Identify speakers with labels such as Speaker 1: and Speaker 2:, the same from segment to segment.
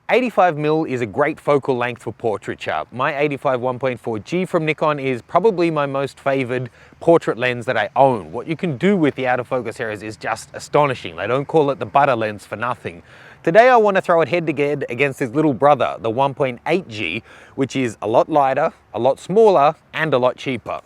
Speaker 1: 85mm is a great focal length for portraiture. My 85 1.4G from Nikon is probably my most favored portrait lens that I own. What you can do with the out of focus areas is just astonishing. They don't call it the butter lens for nothing. Today I want to throw it head to head against his little brother, the 1.8G, which is a lot lighter, a lot smaller, and a lot cheaper.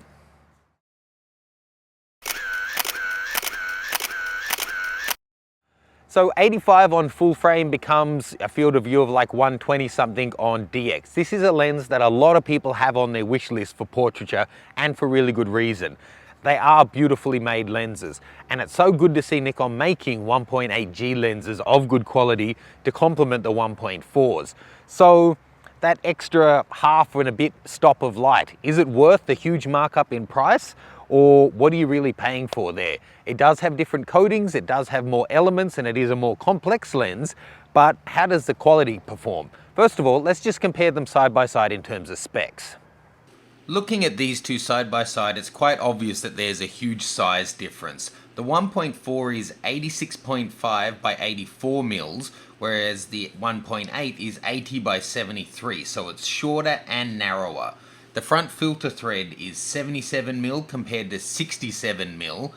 Speaker 1: So 85 on full frame becomes a field of view of like 120 something on DX. This is a lens that a lot of people have on their wish list for portraiture, and for really good reason. They are beautifully made lenses, and it's so good to see Nikon making 1.8G lenses of good quality to complement the 1.4s. So that extra half and a bit stop of light, is it worth the huge markup in price? Or what are you really paying for there? It does have different coatings, it does have more elements, and it is a more complex lens, but how does the quality perform? First of all, let's just compare them side by side in terms of specs. Looking at these two side by side, it's quite obvious that there's a huge size difference. The 1.4 is 86.5 by 84 mils, whereas the 1.8 is 80 by 73, so it's shorter and narrower. The front filter thread is 77mm compared to 67mm,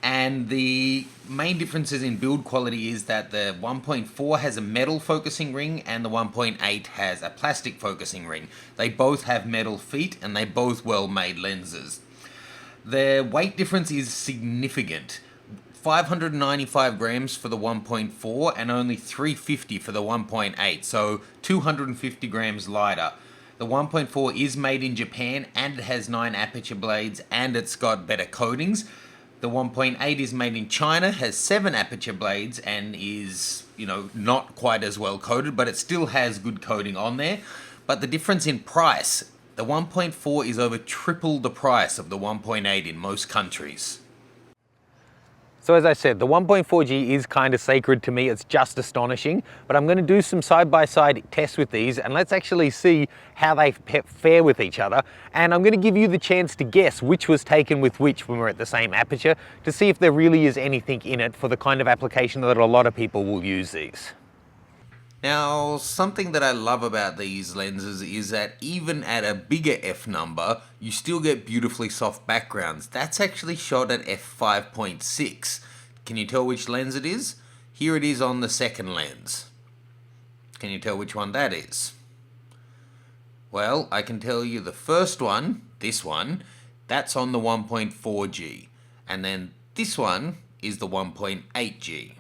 Speaker 1: and the main differences in build quality is that the 1.4 has a metal focusing ring and the 1.8 has a plastic focusing ring. They both have metal feet and they both well-made lenses. The weight difference is significant. 595 grams for the 1.4 and only 350 for the 1.8, so 250 grams lighter. The 1.4 is made in Japan and it has 9 aperture blades and it's got better coatings. The 1.8 is made in China, has 7 aperture blades and is, not quite as well coated, but it still has good coating on there. But the difference in price, the 1.4 is over triple the price of the 1.8 in most countries. So as I said, the 1.4G is kind of sacred to me. It's just astonishing, but I'm going to do some side-by-side tests with these, and let's actually see how they fare with each other. And I'm going to give you the chance to guess which was taken with which when we're at the same aperture, to see if there really is anything in it for the kind of application that a lot of people will use these. Now, something that I love about these lenses is that even at a bigger f number, you still get beautifully soft backgrounds. That's actually shot at f5.6. Can you tell which lens it is? Here it is on the second lens. Can you tell which one that is? Well, I can tell you the first one, this one, that's on the 1.4G. And then this one is the 1.8G.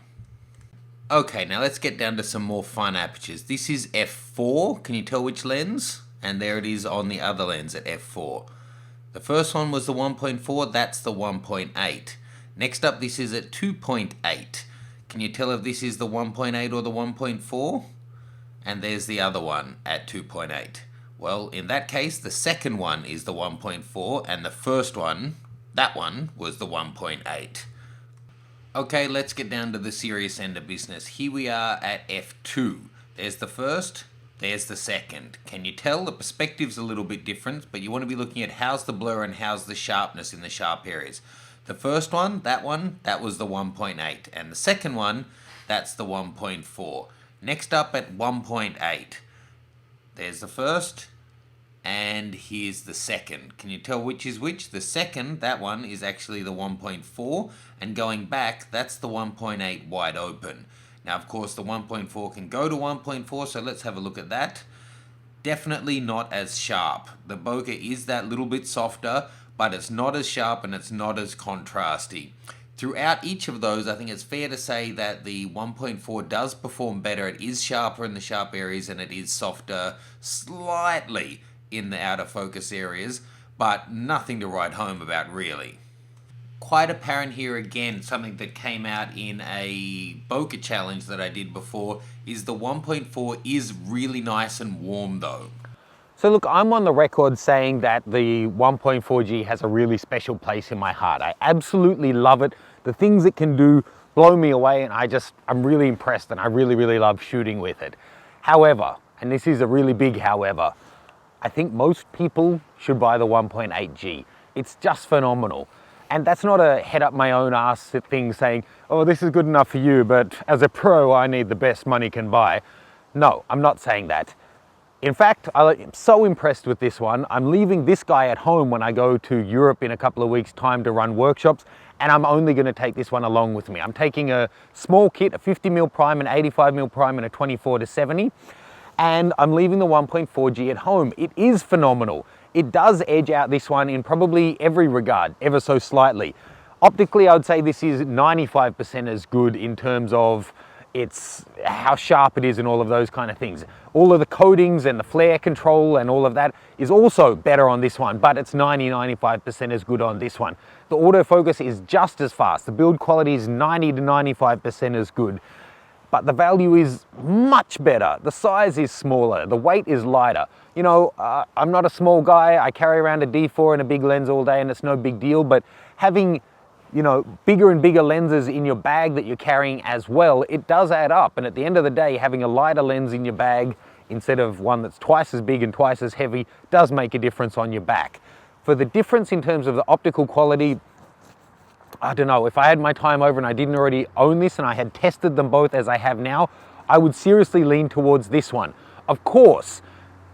Speaker 1: Okay, now let's get down to some more fun apertures. This is f4. Can you tell which lens? And there it is on the other lens at f4. The first one was the 1.4, that's the 1.8. Next up, this is at 2.8. Can you tell if this is the 1.8 or the 1.4? And there's the other one at 2.8. Well, in that case, the second one is the 1.4, and the first one, that one, was the 1.8. Okay, let's get down to the serious end of business. Here we are at f2. There's the first, there's the second. Can you tell the perspective's a little bit different, but you want to be looking at how's the blur and how's the sharpness in the sharp areas. The first one, that was the 1.8. And the second one, that's the 1.4. Next up at 1.8. There's the first, and here's the second. Can you tell which is which? The second, that one, is actually the 1.4, and going back, that's the 1.8 wide open. Now, of course, the 1.4 can go to 1.4, so let's have a look at that. Definitely not as sharp. The bokeh is that little bit softer, but it's not as sharp and it's not as contrasty. Throughout each of those, I think it's fair to say that the 1.4 does perform better. It is sharper in the sharp areas and it is softer slightly in the outer focus areas, but nothing to write home about really. Quite apparent here again, something that came out in a bokeh challenge that I did before, is the 1.4 is really nice and warm though. So look, I'm on the record saying that the 1.4G has a really special place in my heart. I absolutely love it. The things it can do blow me away, and I'm really impressed, and I really love shooting with it. However, and this is a really big however, I think most people should buy the 1.8G. It's just phenomenal. And that's not a head up my own ass thing saying, oh, this is good enough for you, but as a pro, I need the best money can buy. No, I'm not saying that. In fact, I'm so impressed with this one. I'm leaving this guy at home when I go to Europe in a couple of weeks' time to run workshops, and I'm only going to take this one along with me. I'm taking a small kit, a 50mm prime, an 85mm prime, and a 24-70, and I'm leaving the 1.4G at home. It is phenomenal. It does edge out this one in probably every regard, ever so slightly. Optically, I would say this is 95% as good in terms of it's how sharp it is and all of those kind of things. All of the coatings and the flare control and all of that is also better on this one, but it's 90-95% as good on this one. The autofocus is just as fast. The build quality is 90-95% as good, but the value is much better. The size is smaller, the weight is lighter. You know, I'm not a small guy. I carry around a D4 and a big lens all day and it's no big deal, but having, you know, bigger and bigger lenses in your bag that you're carrying as well, it does add up. And at the end of the day, having a lighter lens in your bag instead of one that's twice as big and twice as heavy does make a difference on your back. For the difference in terms of the optical quality, I don't know, if I had my time over and I didn't already own this and I had tested them both as I have now, I would seriously lean towards this one. Of course,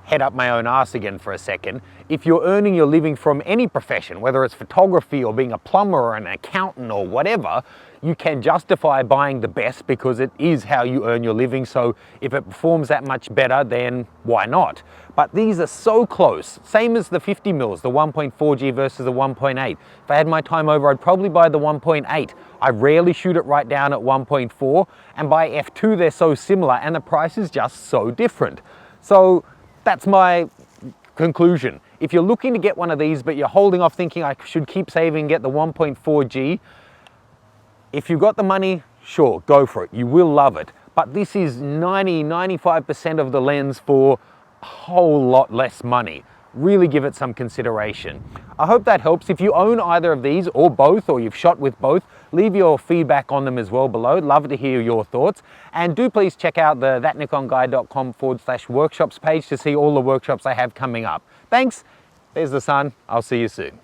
Speaker 1: head up my own arse again for a second. If you're earning your living from any profession, whether it's photography or being a plumber or an accountant or whatever, you can justify buying the best because it is how you earn your living. So if it performs that much better, then why not? But these are so close, same as the 50mm, the 1.4G versus the 1.8. If I had my time over, I'd probably buy the 1.8. I rarely shoot it right down at 1.4, and by f2 they're so similar and the price is just so different. So that's my conclusion. If you're looking to get one of these, but you're holding off thinking I should keep saving and get the 1.4G, if you've got the money, sure, go for it. You will love it. But this is 90-95% of the lens for a whole lot less money. Really give it some consideration. I hope that helps. If you own either of these or both, or you've shot with both, leave your feedback on them as well below. Love to hear your thoughts. And do please check out the thatnikonguy.com/workshops page to see all the workshops I have coming up. Thanks. There's the sun. I'll see you soon.